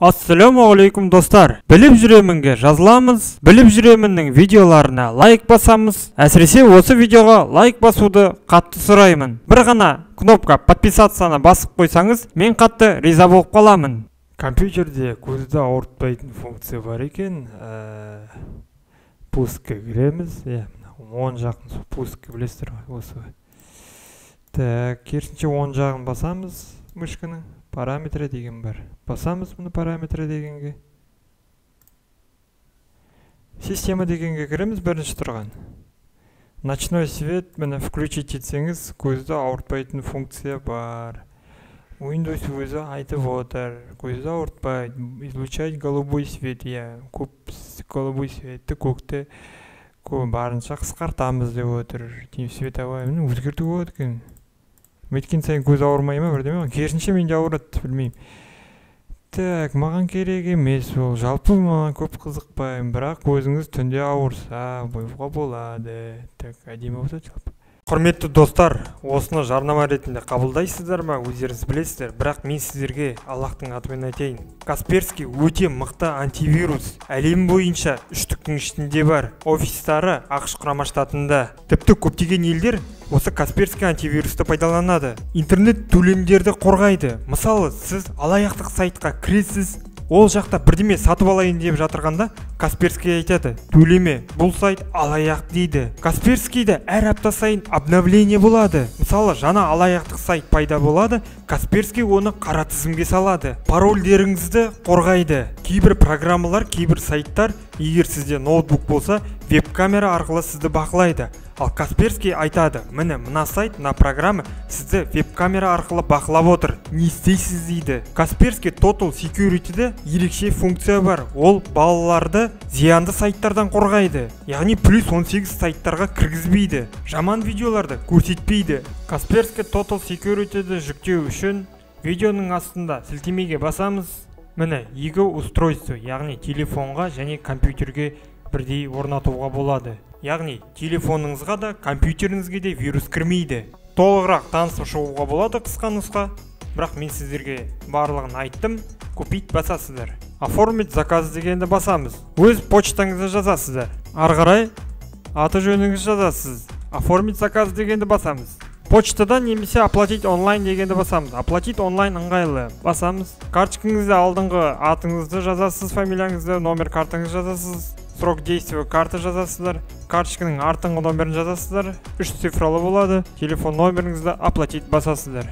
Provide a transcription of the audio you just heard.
Ассалаумағалейкум достар. Біліп жүремінге жазыламыз, біліп жүреміннің видеоларына лайк басамыз. Әсіресе осы видеоға лайк басуды қатты сұраймын. Бір ғана кнопка подписацияны басып қойсаңыз, мен қатты риза болып қаламын. Компьютерде көзді ауыртпайтын функция бар екен. Пускқа кіреміз. Оң жағын пускқа білесіздер ғой, осы. Так, керісінше оң жағын басамыз мышканың. Параметрі деген бар. Басамыз мұны параметрі дегенге. Система дегенге кіреміз бірінші тұрған. Ночной свет, мені включить етсеңіз, көзді ауыртпайтын функция бар. Windows өзі айтып отыр. Көзді ауыртпайды. Излучать голубой свет. Көп голубой светті көкті барынша қысқартамыз деп отыр. Световой өзгерту болады екен. Өйткен сайын көз ауырмай ма бірдеме? Керісінше менде ауырады, білмеймін. Так, маған керек емес ол. Жалпы маған көп қызықпаймын, бірақ көзіңіз түнде ауырса, боюға болады. Так, әдемі болса жалпы. Құрметті достар, осыны жарнама ретінде қабылдайсыздар ма, өздеріңіз білесіздер, бірақ мен сіздерге Аллахтың атымен айтайын. Касперский өте мықты антивирус. Әлем бойынша үштіктің ішінде бар. Офистары ақш құрама штатында. Тіпті көптеген елдер осы Касперский антивирусты пайдаланады. Интернет төлемдерді қорғайды. Мысалы, сіз алаяқтық сайтқа кіресіз, ол жақта бірдеме сатып алайын деп жатырғанда, Касперский айтады: төлеме, бұл сайт алаяқ дейді. Касперскийде әр апта сайын обновление болады. Мысалы, жаңа алаяқтық сайт пайда болады, Касперский оны қара тізімге салады. Парольдеріңізді қорғайды. Кейбір программалар, кейбір сайттар, егер сізде ноутбук болса, веб-камера арқылы сізді бақылайды. Ал Касперский айтады: міне мына сайт, мына программа сізді веб-камера арқылы бақылап отыр. Не істейсіз дейді. Касперский Total Security'де ерекше функция бар. Ол балаларды зиянды сайттардан қорғайды. Яғни плюс 18 сайттарға кіргізбейді. Жаман видеоларды көрсетпейді. Касперский Total Security'ді жүктеу үшін видеоның астында сілтемеге басамыз. Міне екі устройство, яғни телефонға және компьютерге бірдей орнатуға болады. Яғни телефоныңызға да, компьютеріңізге де вирус кірмейді. Толығырақ танысып шығуға болады қысқа нұсқа, бірақ мен сіздерге барлығын айттым. Купить басасыздар. Оформить заказ дегенді басамыз. Өз почтаңызды жазасыздар. Ары қарай аты жөніңізді жазасыз. Оформить заказ дегенді басамыз. Почтадан немесе оплатить онлайн дегенді басамыз. Оплатить онлайн ыңғайлы. Басамыз. Карточкаңызда алдыңғы атыңызды жазасыз, фамилияңызды, номер картаңызды жазасыз. Срок действия карты жазасыздар. Карточканың артыңғы номерін жазасыздар. 3 цифралы болады. Телефон номеріңізді оплатить басасыздар.